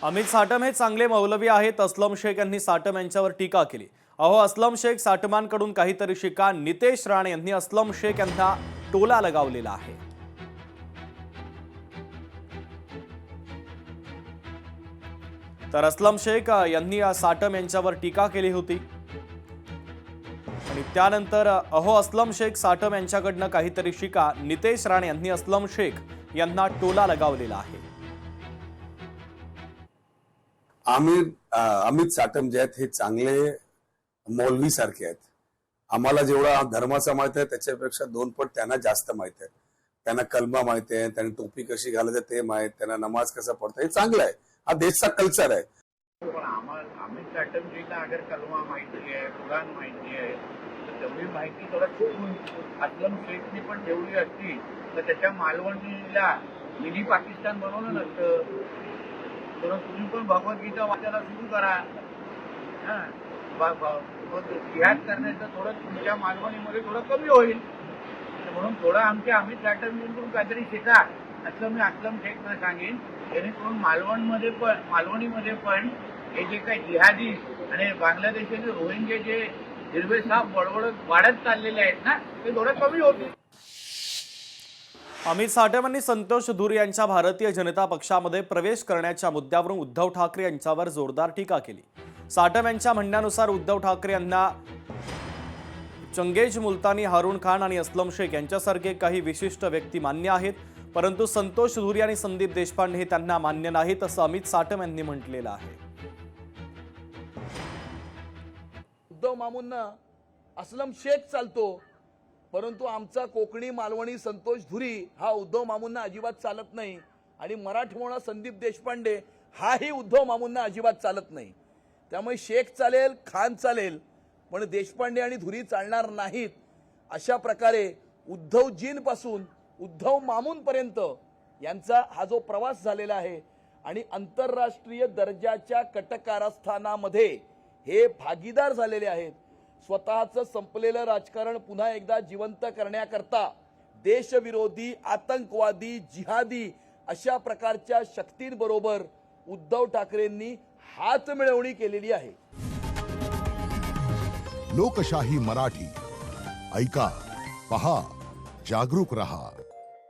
अमित साटम हे चांगले मौलवी आहेत, असलम शेख यांनी साटम यांच्यावर टीका केली। अहो, असलम शेख साटमांकडून काहीतरी शिका। नितेश राणे यांनी असलम शेख यांना टोला लगावलेला आहे। तर असलम शेख यांनी साटम यांच्यावर टीका केली होती आणि त्यानंतर अहो, असलम शेख साटम यांच्याकडनं काहीतरी शिका। नितेश राणे यांनी असलम शेख यांना टोला लगावलेला आहे। अमित साटम जे आहेत हे चांगले मौलवी सारखे आहेत। आम्हाला जेवढा धर्माचा माहित आहे त्याच्यापेक्षा 2 पट त्यांना जास्त माहित आहे। त्यांना कलमा माहित आहे, त्यांना टोपी कशी घालायचं ते माहित, त्यांना नमाज कसा पढता हे चांगलं आहे। हा देशचा कल्चर आहे। पण अमित साटमजीला अगर कलमा माहिती आहे, कुराण माहिती आहे, तर तेवढी माहिती थोडं चुकून असलम शेखने पण ठेवली असती तर त्याच्या मालवणीला मिनी पाकिस्तान बनवलं नसतं। तर तुम्ही पण भगवद्गीता वाचायला सुरू करा। जिहाद करण्याचं थोडं तुमच्या मालवणीमध्ये थोडं कमी होईल, म्हणून थोडं आमच्या अमित साटमजींकडून काहीतरी शिका असं मी असलम शेखना सांगेन। जेणेकरून मालवणीमध्ये पण हे जे काही जिहादी आणि बांगलादेशाचे रोहिंगे जे हिरवे साप वाढत चाललेले आहेत ना, ते थोडं कमी होतील। अमित साटम यांनी संतोष धूर यांच्या भारतीय जनता पक्षामध्ये प्रवेश करण्याच्या मुद्द्यावरून उद्धव ठाकरे यांच्यावर जोरदार टीका केली। साटम यांच्या म्हणण्यानुसार उद्धव ठाकरे यांना चंगेज मुलतानी, हारून खान आणि असलम शेख यांच्यासारखे काही विशिष्ट व्यक्ती मान्य आहेत, परंतु संतोष धुरी आणि संदीप देशपांडे हे त्यांना मान्य नाहीत, असं अमित साटम यांनी म्हटलेलं आहे। उद्धव मामूंना असलम शेख चालतो, परंतु आमचा कोकणी मालवणी संतोष धुरी हा उद्धव मामूंना अजिबात चालत नाही आणि मराठमोळा संदीप देशपांडे हाही उद्धव मामूंना अजिबात चालत नाही। त्यामुळे शेख चालेल, खान चालेल, पण देशपांडे आणि धुरी चालणार नाहीत। अशा प्रकारे उद्धवजींपासून उद्धव मामूंपर्यंत यांचा हा जो प्रवास झालेला आहे आणि आंतरराष्ट्रीय दर्जाच्या कटकारस्थानामध्ये हे भागीदार झालेले आहेत। स्वतःचं संपलेलं राजकारण पुन्हा एकदा जिवंत करण्याकरता देशविरोधी, आतंकवादी, जिहादी अशा प्रकारच्या शक्तींबरोबर उद्धव ठाकरेंनी हात मिळवणी केलेली आहे। लोकशाही मराठी ऐका, पहा, जागरूक रहा।